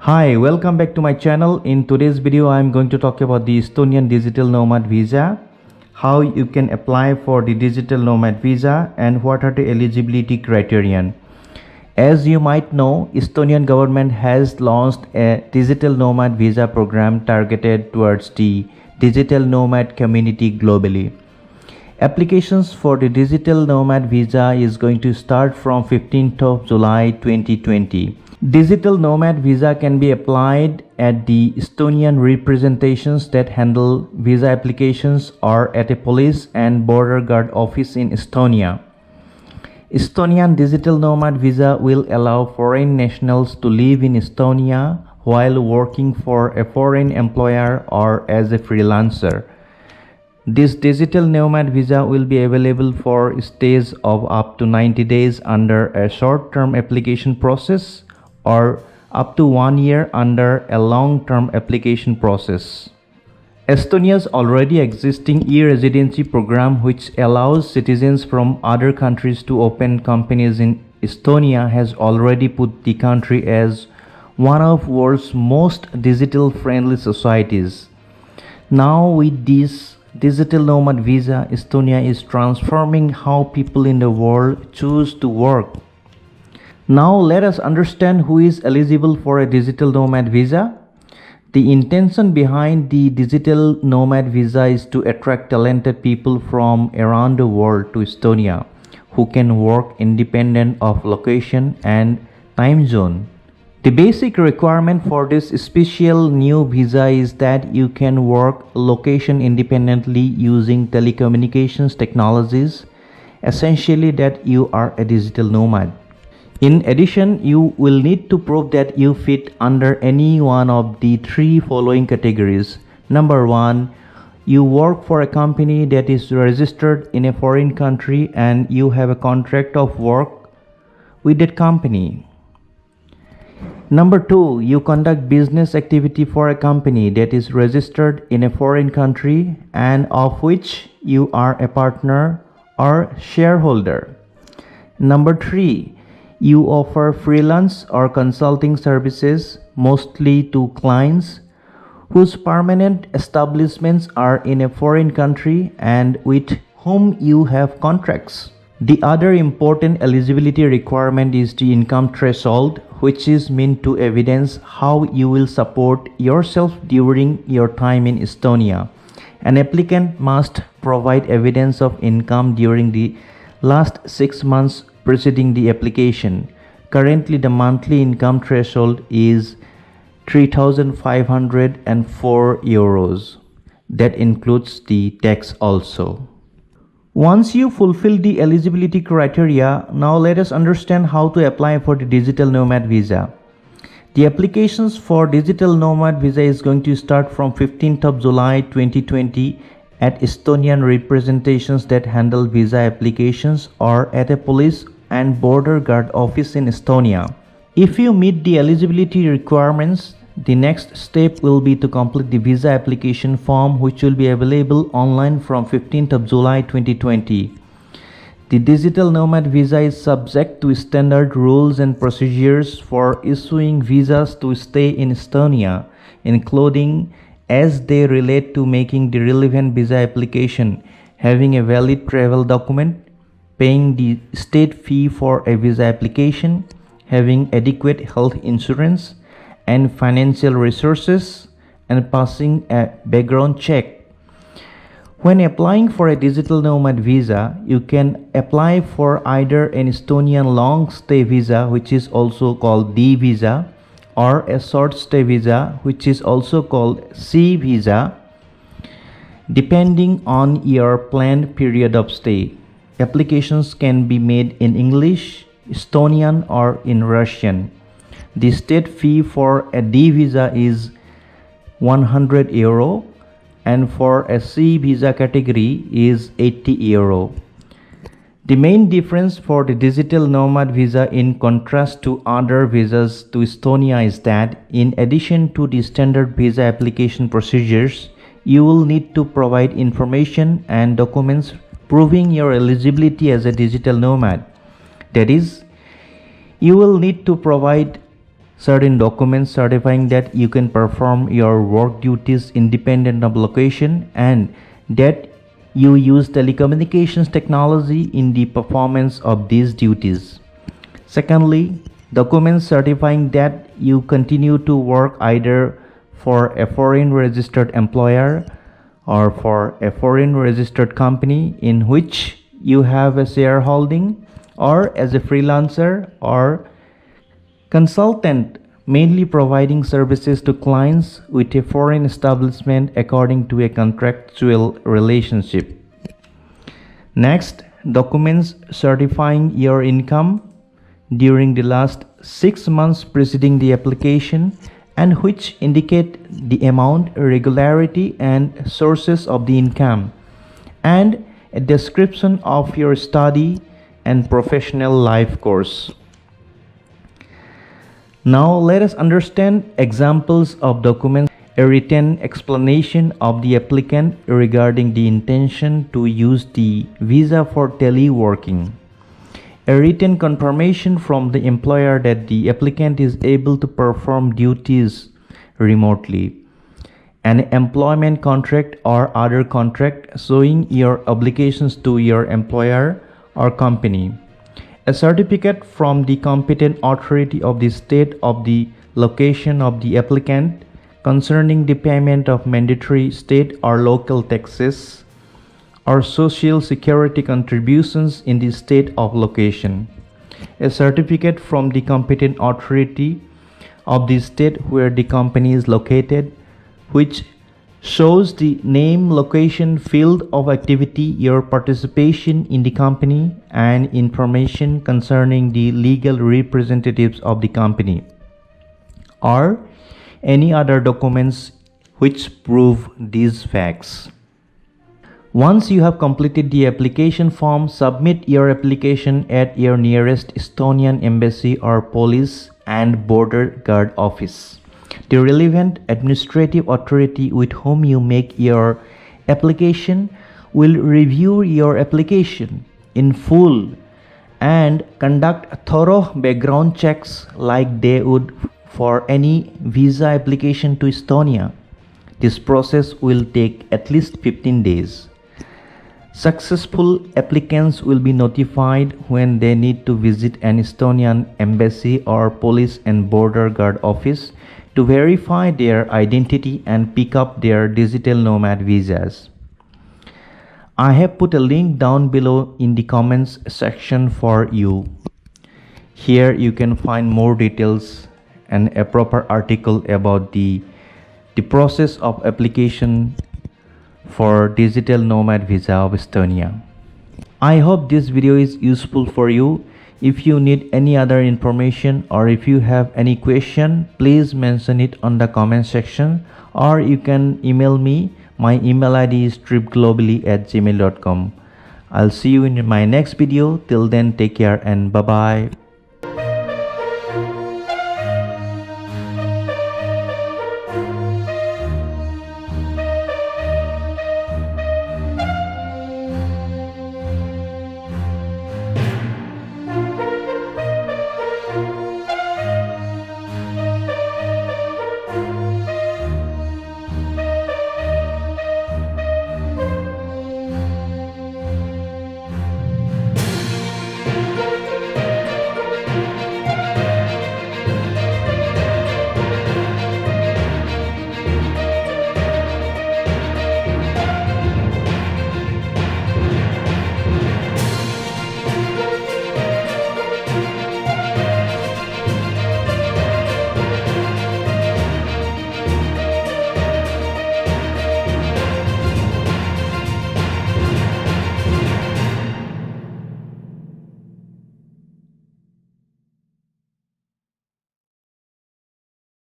Hi, welcome back to my channel. In today's video, I am going to talk about the Estonian Digital Nomad Visa, how you can apply for the Digital Nomad Visa and what are the eligibility criterion. As you might know, Estonian government has launched a Digital Nomad Visa program targeted towards the digital nomad community globally. Applications for the Digital Nomad Visa is going to start from 15th of July 2020. Digital Nomad Visa can be applied at the Estonian representations that handle visa applications or at a police and border guard office in Estonia. Estonian Digital Nomad Visa will allow foreign nationals to live in Estonia while working for a foreign employer or as a freelancer. This Digital Nomad Visa will be available for stays of up to 90 days under a short-term application process or up to 1 year under a long-term application process. Estonia's already existing e-residency program, which allows citizens from other countries to open companies in Estonia, has already put the country as one of world's most digital-friendly societies. Now with this Digital Nomad Visa, Estonia is transforming how people in the world choose to work. Now let us understand who is eligible for a Digital Nomad Visa. The intention behind the Digital Nomad Visa is to attract talented people from around the world to Estonia who can work independent of location and time zone. The basic requirement for this special new visa is that you can work location independently using telecommunications technologies, essentially that you are a digital nomad. In addition, you will need to prove that you fit under any one of the three following categories. Number 1, you work for a company that is registered in a foreign country and you have a contract of work with that company. Number 2, you conduct business activity for a company that is registered in a foreign country and of which you are a partner or shareholder. Number 3, you offer freelance or consulting services mostly to clients whose permanent establishments are in a foreign country and with whom you have contracts. The other important eligibility requirement is the income threshold, which is meant to evidence how you will support yourself during your time in Estonia. An applicant must provide evidence of income during the last 6 months preceding the application. Currently, the monthly income threshold is 3,504 euros. That includes the tax also. Once you fulfill the eligibility criteria, now let us understand how to apply for the Digital Nomad Visa. The applications for Digital Nomad Visa is going to start from 15th of July 2020 at Estonian representations that handle visa applications or at a police and border guard office in Estonia. If you meet the eligibility requirements, the next step will be to complete the visa application form, which will be available online from 15th of July 2020. The Digital Nomad Visa is subject to standard rules and procedures for issuing visas to stay in Estonia, including as they relate to making the relevant visa application, having a valid travel document, paying the state fee for a visa application, having adequate health insurance and financial resources, and passing a background check. When applying for a Digital Nomad Visa, you can apply for either an Estonian long stay visa, which is also called D visa, or a short stay visa, which is also called C visa, depending on your planned period of stay. Applications can be made in English, Estonian, or in Russian. The state fee for a D visa is 100 euro and for a C visa category is 80 euro. The main difference for the Digital Nomad Visa in contrast to other visas to Estonia is that in addition to the standard visa application procedures, you will need to provide information and documents proving your eligibility as a digital nomad. That is, you will need to provide certain documents certifying that you can perform your work duties independent of location and that you use telecommunications technology in the performance of these duties. Secondly, documents certifying that you continue to work either for a foreign registered employer or for a foreign registered company in which you have a shareholding, or as a freelancer or consultant, mainly providing services to clients with a foreign establishment according to a contractual relationship. Next, documents certifying your income during the last 6 months preceding the application and which indicate the amount, regularity and sources of the income, and a description of your study and professional life course. Now let us understand examples of documents. A written explanation of the applicant regarding the intention to use the visa for teleworking. A written confirmation from the employer that the applicant is able to perform duties remotely. An employment contract or other contract showing your obligations to your employer or company. A certificate from the competent authority of the state of the location of the applicant concerning the payment of mandatory state or local taxes or social security contributions in the state of location. A certificate from the competent authority of the state where the company is located, which shows the name, location, field of activity, your participation in the company, and information concerning the legal representatives of the company, or any other documents which prove these facts. Once you have completed the application form, submit your application at your nearest Estonian embassy or police and border guard office. The relevant administrative authority with whom you make your application will review your application in full and conduct thorough background checks like they would for any visa application to Estonia. This process will take at least 15 days. Successful applicants will be notified when they need to visit an Estonian embassy or police and border guard office to verify their identity and pick up their digital nomad visas. I have put a link down below in the comments section for you. Here you can find more details and a proper article about the process of application for digital nomad visa of Estonia. I hope this video is useful for you. If you need any other information or if you have any question, please mention it on the comment section, or you can email me. My email ID is tripglobally@gmail.com. I'll see you in my next video. Till then, take care and bye bye.